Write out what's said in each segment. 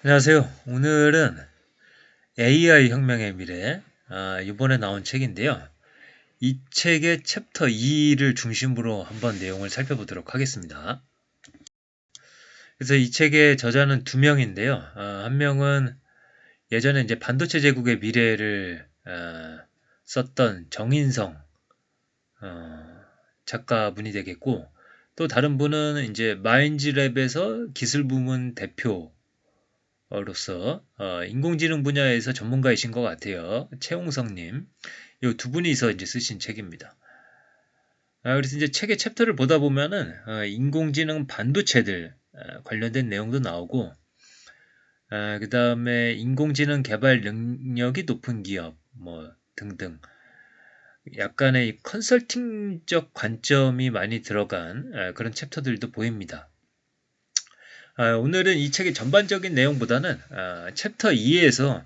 안녕하세요. 오늘은 AI 혁명의 미래, 이번에 나온 책인데요. 이 책의 챕터 2를 중심으로 한번 내용을 살펴보도록 하겠습니다. 그래서 이 책의 저자는 두 명인데요. 한 명은 예전에 이제 반도체 제국의 미래를 썼던 정인성 작가분이 되겠고, 또 다른 분은 이제 마인즈랩에서 기술 부문 대표 로서 인공지능 분야에서 전문가이신 것 같아요. 최홍성님. 이 두 분이서 이제 쓰신 책입니다. 그래서 이제 책의 챕터를 보다 보면은 인공지능 반도체들 관련된 내용도 나오고, 그 다음에 인공지능 개발 능력이 높은 기업 뭐 등등 약간의 컨설팅적 관점이 많이 들어간 그런 챕터들도 보입니다. 오늘은 이 책의 전반적인 내용보다는 챕터 2에서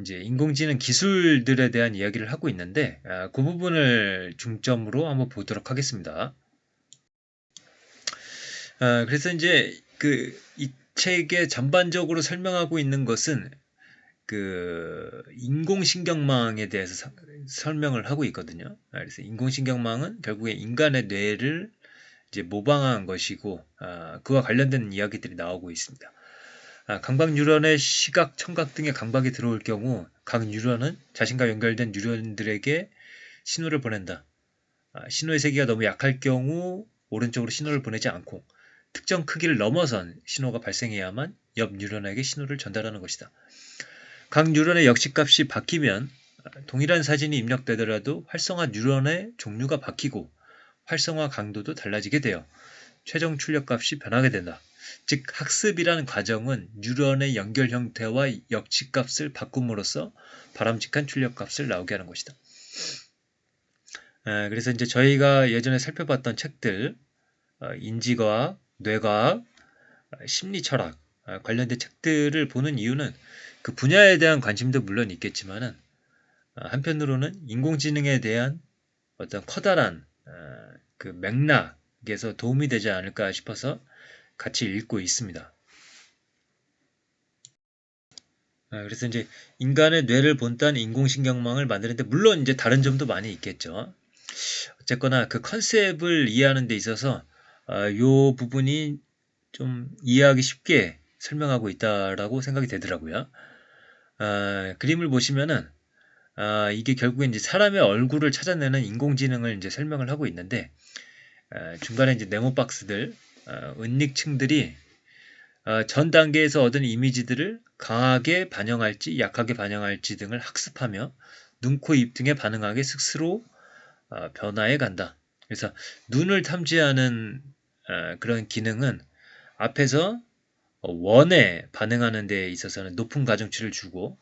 이제 인공지능 기술들에 대한 이야기를 하고 있는데 그 부분을 중점으로 한번 보도록 하겠습니다. 그래서 이제 이 책의 전반적으로 설명하고 있는 것은 그 인공신경망에 대해서 설명을 하고 있거든요. 그래서 인공신경망은 결국에 인간의 뇌를 이제 모방한 것이고 그와 관련된 이야기들이 나오고 있습니다. 감각 뉴런의 시각, 청각 등의 감각이 들어올 경우 각 뉴런은 자신과 연결된 뉴런들에게 신호를 보낸다. 신호의 세기가 너무 약할 경우 오른쪽으로 신호를 보내지 않고 특정 크기를 넘어선 신호가 발생해야만 옆 뉴런에게 신호를 전달하는 것이다. 각 뉴런의 역시값이 바뀌면 동일한 사진이 입력되더라도 활성화 뉴런의 종류가 바뀌고 활성화 강도도 달라지게 되어 최종 출력값이 변하게 된다. 즉 학습이라는 과정은 뉴런의 연결 형태와 역치값을 바꿈으로써 바람직한 출력값을 나오게 하는 것이다. 그래서 이제 저희가 예전에 살펴봤던 책들 인지과학, 뇌과학, 심리철학 관련된 책들을 보는 이유는 그 분야에 대한 관심도 물론 있겠지만은 한편으로는 인공지능에 대한 어떤 커다란 그 맥락에서 도움이 되지 않을까 싶어서 같이 읽고 있습니다. 그래서 이제 인간의 뇌를 본딴 인공신경망을 만드는데 물론 이제 다른 점도 많이 있겠죠. 어쨌거나 그 컨셉을 이해하는 데 있어서 요 부분이 좀 이해하기 쉽게 설명하고 있다라고 생각이 되더라고요. 그림을 보시면은 이게 결국에 이제 사람의 얼굴을 찾아내는 인공지능을 이제 설명을 하고 있는데 중간에 이제 네모 박스들 은닉층들이 전 단계에서 얻은 이미지들을 강하게 반영할지 약하게 반영할지 등을 학습하며 눈, 코, 입 등에 반응하게 스스로 변화해 간다. 그래서 눈을 탐지하는 그런 기능은 앞에서 원에 반응하는 데 있어서는 높은 가중치를 주고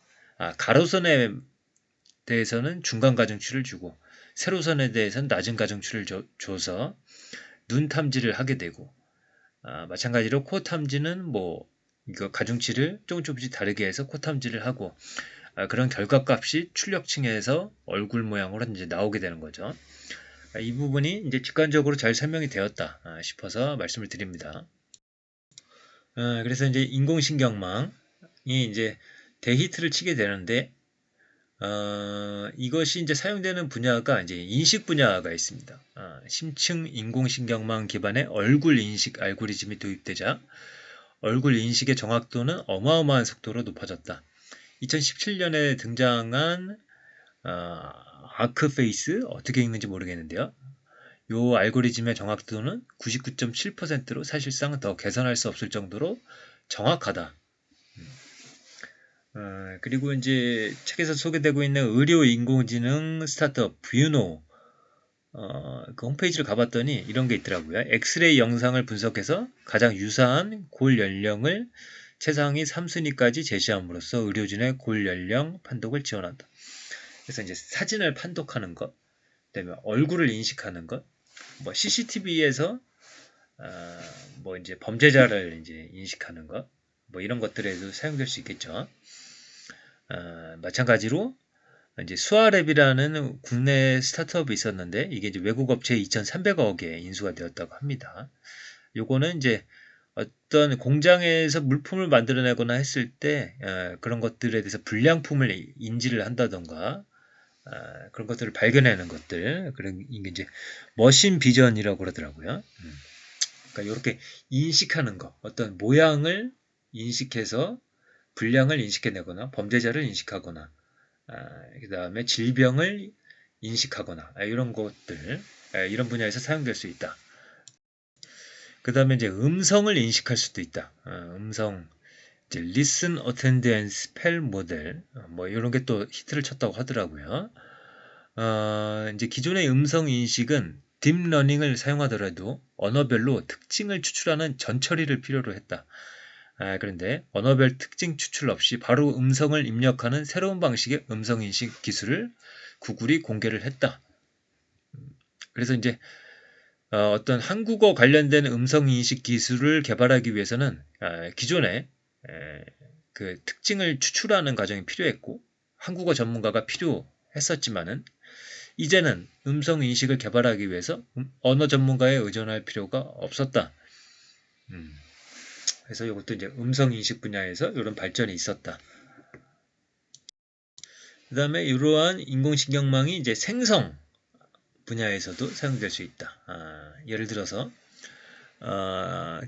가로선에 대해서는 중간 가중치를 주고 세로선에 대해서는 낮은 가중치를 줘서 눈 탐지를 하게 되고 마찬가지로 코 탐지는 뭐 이거 가중치를 조금씩 다르게 해서 코 탐지를 하고 그런 결과값이 출력층에서 얼굴 모양으로 이제 나오게 되는 거죠. 이 부분이 이제 직관적으로 잘 설명이 되었다 싶어서 말씀을 드립니다. 그래서 이제 인공신경망이 이제 대히트를 치게 되는데 이것이 이제 사용되는 분야가 이제 인식 분야가 있습니다. 심층 인공신경망 기반의 얼굴 인식 알고리즘이 도입되자 얼굴 인식의 정확도는 어마어마한 속도로 높아졌다. 2017년에 등장한 아크페이스 어떻게 읽는지 모르겠는데요. 이 알고리즘의 정확도는 99.7%로 사실상 더 개선할 수 없을 정도로 정확하다. 그리고 이제 책에서 소개되고 있는 의료 인공지능 스타트업 뷰노 그 홈페이지를 가봤더니 이런 게 있더라고요. 엑스레이 영상을 분석해서 가장 유사한 골 연령을 최상위 3순위까지 제시함으로써 의료진의 골 연령 판독을 지원한다. 그래서 이제 사진을 판독하는 것, 그다음에 얼굴을 인식하는 것, 뭐 CCTV에서 뭐 이제 범죄자를 이제 인식하는 것, 뭐 이런 것들에도 사용될 수 있겠죠. 마찬가지로 이제 수아랩이라는 국내 스타트업이 있었는데 이게 이제 외국 업체 2,300억에 인수가 되었다고 합니다. 요거는 이제 어떤 공장에서 물품을 만들어내거나 했을 때 그런 것들에 대해서 불량품을 인지를 한다던가 그런 것들을 발견하는 것들, 그런 이게 이제 머신 비전이라고 그러더라고요. 그러니까 이렇게 인식하는 거, 어떤 모양을 인식해서 불량을 인식해내거나 범죄자를 인식하거나 그 다음에 질병을 인식하거나 이런 것들, 이런 분야에서 사용될 수 있다. 그 다음에 이제 음성을 인식할 수도 있다. 음성, 이제 listen, attend and spell 모델, 뭐 이런 게 또 히트를 쳤다고 하더라고요. 이제 기존의 음성 인식은 딥러닝을 사용하더라도 언어별로 특징을 추출하는 전처리를 필요로 했다. 그런데 언어별 특징 추출 없이 바로 음성을 입력하는 새로운 방식의 음성 인식 기술을 구글이 공개를 했다. 그래서 이제 어떤 한국어 관련된 음성 인식 기술을 개발하기 위해서는 기존에 그 특징을 추출하는 과정이 필요했고 한국어 전문가가 필요했었지만은 이제는 음성 인식을 개발하기 위해서 언어 전문가에 의존할 필요가 없었다. 그래서 이것도 이제 음성 인식 분야에서 이런 발전이 있었다. 그 다음에 이러한 인공신경망이 이제 생성 분야에서도 사용될 수 있다. 예를 들어서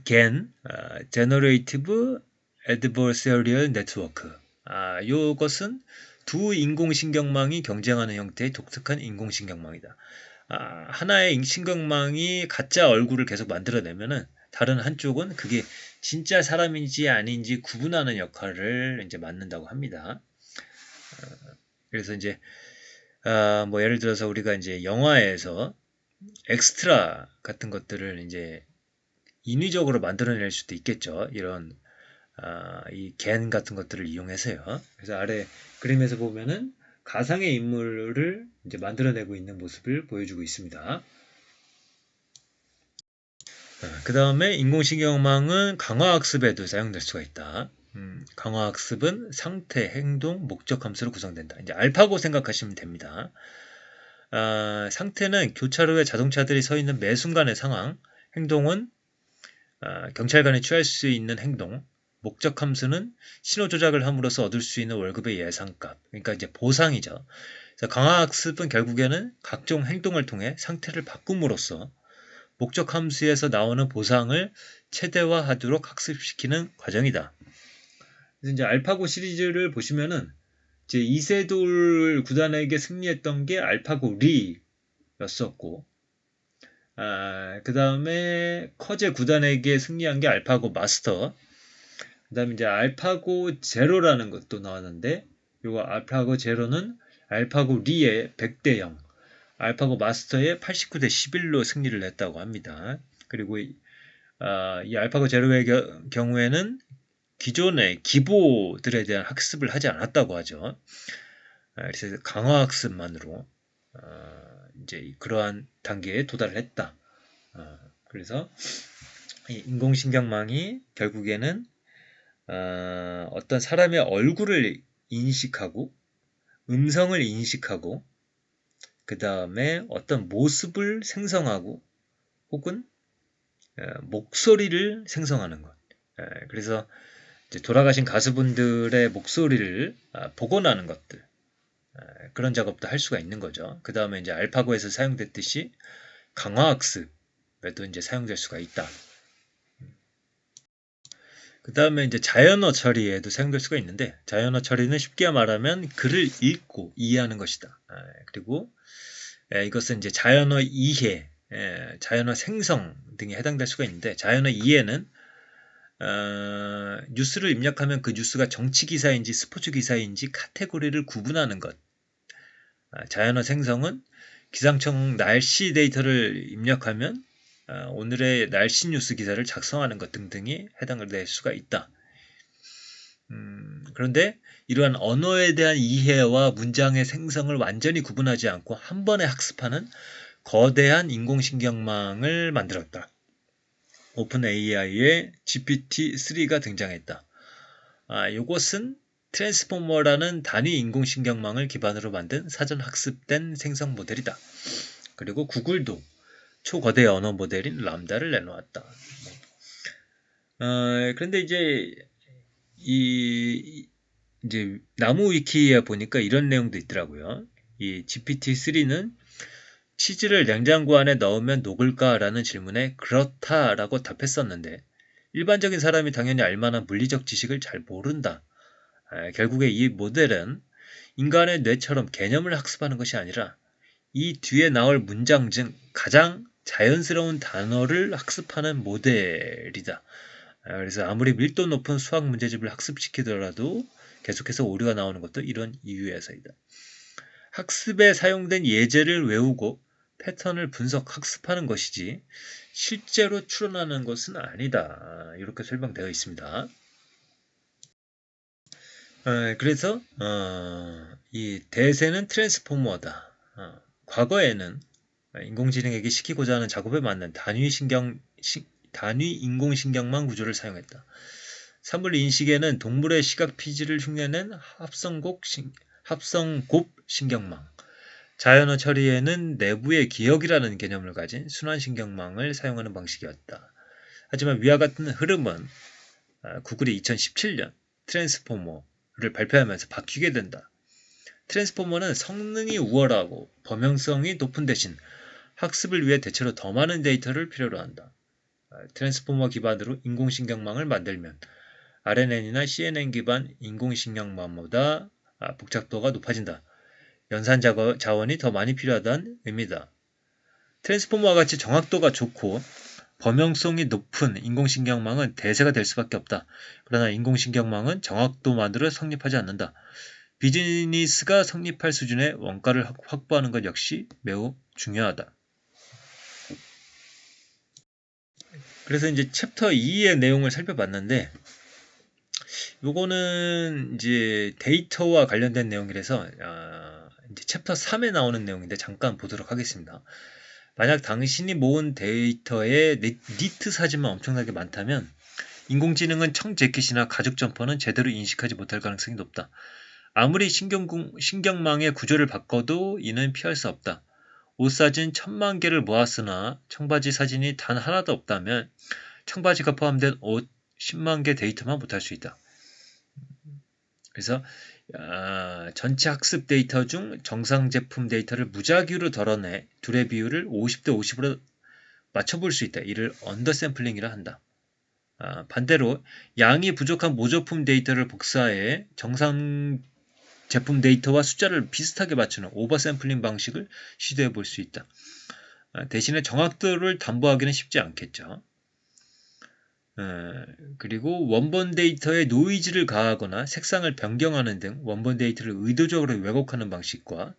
GAN, Generative Adversarial Network. 이것은 두 인공신경망이 경쟁하는 형태의 독특한 인공신경망이다. 하나의 신경망이 가짜 얼굴을 계속 만들어내면은 다른 한쪽은 그게 진짜 사람인지 아닌지 구분하는 역할을 이제 맡는다고 합니다. 그래서 이제 뭐 예를 들어서 우리가 이제 영화에서 엑스트라 같은 것들을 이제 인위적으로 만들어낼 수도 있겠죠. 이런 이 겐 같은 것들을 이용해서요. 그래서 아래 그림에서 보면은 가상의 인물을 이제 만들어내고 있는 모습을 보여주고 있습니다. 그 다음에 인공신경망은 강화학습에도 사용될 수가 있다. 강화학습은 상태, 행동, 목적 함수로 구성된다. 이제 알파고 생각하시면 됩니다. 상태는 교차로에 자동차들이 서 있는 매 순간의 상황, 행동은 경찰관이 취할 수 있는 행동, 목적 함수는 신호 조작을 함으로써 얻을 수 있는 월급의 예상값, 그러니까 이제 보상이죠. 그래서 강화학습은 결국에는 각종 행동을 통해 상태를 바꿈으로써 목적 함수에서 나오는 보상을 최대화하도록 학습시키는 과정이다. 그래서 이제 알파고 시리즈를 보시면은 이제 이세돌 구단에게 승리했던 게 알파고 리였었고, 그 다음에 커제 구단에게 승리한 게 알파고 마스터, 그 다음에 이제 알파고 제로라는 것도 나왔는데, 요거 알파고 제로는 알파고 리의 100대 0, 알파고 마스터의 89대 11로 승리를 했다고 합니다. 그리고 이 알파고 제로의 경우에는 기존의 기보들에 대한 학습을 하지 않았다고 하죠. 그래서 강화 학습만으로 이제 그러한 단계에 도달을 했다. 그래서 이 인공신경망이 결국에는 어떤 사람의 얼굴을 인식하고 음성을 인식하고 그 다음에 어떤 모습을 생성하고 혹은 목소리를 생성하는 것. 그래서 이제 돌아가신 가수분들의 목소리를 복원하는 것들, 그런 작업도 할 수가 있는 거죠. 그 다음에 이제 알파고에서 사용됐듯이 강화학습에도 이제 사용될 수가 있다. 그 다음에 이제 자연어 처리에도 사용될 수가 있는데, 자연어 처리는 쉽게 말하면 글을 읽고 이해하는 것이다. 그리고 이것은 이제 자연어 이해, 자연어 생성 등에 해당될 수가 있는데, 자연어 이해는 뉴스를 입력하면 그 뉴스가 정치 기사인지 스포츠 기사인지 카테고리를 구분하는 것. 자연어 생성은 기상청 날씨 데이터를 입력하면 오늘의 날씨 뉴스 기사를 작성하는 것 등등이 해당을 될 수가 있다. 그런데 이러한 언어에 대한 이해와 문장의 생성을 완전히 구분하지 않고 한 번에 학습하는 거대한 인공신경망을 만들었다. 오픈 AI의 GPT-3가 등장했다. 이것은 트랜스포머라는 단위 인공신경망을 기반으로 만든 사전 학습된 생성 모델이다. 그리고 구글도 초거대 언어 모델인 람다를 내놓았다. 그런데 이제 나무 위키에 보니까 이런 내용도 있더라고요. 이 GPT-3는 치즈를 냉장고 안에 넣으면 녹을까라는 질문에 그렇다라고 답했었는데 일반적인 사람이 당연히 알만한 물리적 지식을 잘 모른다. 결국에 이 모델은 인간의 뇌처럼 개념을 학습하는 것이 아니라 이 뒤에 나올 문장 중 가장 자연스러운 단어를 학습하는 모델이다. 그래서 아무리 밀도 높은 수학 문제집을 학습시키더라도 계속해서 오류가 나오는 것도 이런 이유에서이다. 학습에 사용된 예제를 외우고 패턴을 분석, 학습하는 것이지 실제로 추론하는 것은 아니다. 이렇게 설명되어 있습니다. 그래서 이 대세는 트랜스포머다. 과거에는 인공지능에게 시키고자 하는 작업에 맞는 단위 인공신경망 구조를 사용했다. 사물 인식에는 동물의 시각 피지를 흉내낸 합성곱 신경망, 자연어 처리에는 내부의 기억이라는 개념을 가진 순환신경망을 사용하는 방식이었다. 하지만 위와 같은 흐름은 구글이 2017년 트랜스포머를 발표하면서 바뀌게 된다. 트랜스포머는 성능이 우월하고 범용성이 높은 대신 학습을 위해 대체로 더 많은 데이터를 필요로 한다. 트랜스포머 기반으로 인공신경망을 만들면 RNN이나 CNN 기반 인공신경망보다 복잡도가 높아진다. 연산 자원이 더 많이 필요하다는 의미다. 트랜스포머와 같이 정확도가 좋고 범용성이 높은 인공신경망은 대세가 될 수밖에 없다. 그러나 인공신경망은 정확도만으로 성립하지 않는다. 비즈니스가 성립할 수준의 원가를 확보하는 것 역시 매우 중요하다. 그래서 이제 챕터 2의 내용을 살펴봤는데, 요거는 이제 데이터와 관련된 내용이라서 이제 챕터 3에 나오는 내용인데 잠깐 보도록 하겠습니다. 만약 당신이 모은 데이터에 니트 사진만 엄청나게 많다면 인공지능은 청재킷이나 가죽 점퍼는 제대로 인식하지 못할 가능성이 높다. 아무리 신경망의 구조를 바꿔도 이는 피할 수 없다. 옷 사진 1000만 개를 모았으나 청바지 사진이 단 하나도 없다면 청바지가 포함된 옷 10만 개 데이터만 못할 수 있다. 그래서 전체 학습 데이터 중 정상 제품 데이터를 무작위로 덜어내 둘의 비율을 50대 50으로 맞춰볼 수 있다. 이를 언더샘플링이라 한다. 반대로 양이 부족한 모조품 데이터를 복사해 정상 제품 데이터와 숫자를 비슷하게 맞추는 오버샘플링 방식을 시도해 볼 수 있다. 대신에 정확도를 담보하기는 쉽지 않겠죠. 그리고 원본 데이터에 노이즈를 가하거나 색상을 변경하는 등 원본 데이터를 의도적으로 왜곡하는 방식과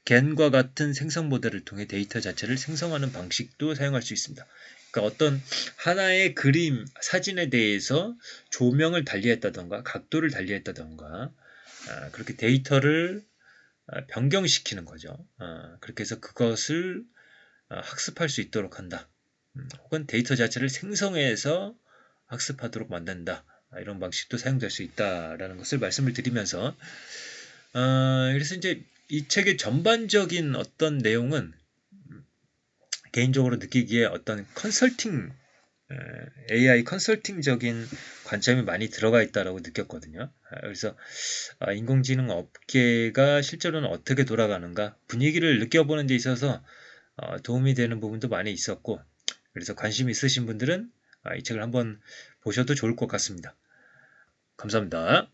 겐과 같은 생성 모델을 통해 데이터 자체를 생성하는 방식도 사용할 수 있습니다. 그러니까 어떤 하나의 그림, 사진에 대해서 조명을 달리했다던가 각도를 달리했다던가 그렇게 데이터를 변경시키는 거죠. 그렇게 해서 그것을 학습할 수 있도록 한다. 혹은 데이터 자체를 생성해서 학습하도록 만든다. 이런 방식도 사용될 수 있다라는 것을 말씀을 드리면서 그래서 이제 이 책의 전반적인 어떤 내용은 개인적으로 느끼기에 어떤 컨설팅 AI 컨설팅적인 관점이 많이 들어가 있다라고 느꼈거든요. 그래서 인공지능 업계가 실제로는 어떻게 돌아가는가 분위기를 느껴보는 데 있어서 도움이 되는 부분도 많이 있었고 그래서 관심 있으신 분들은 이 책을 한번 보셔도 좋을 것 같습니다. 감사합니다.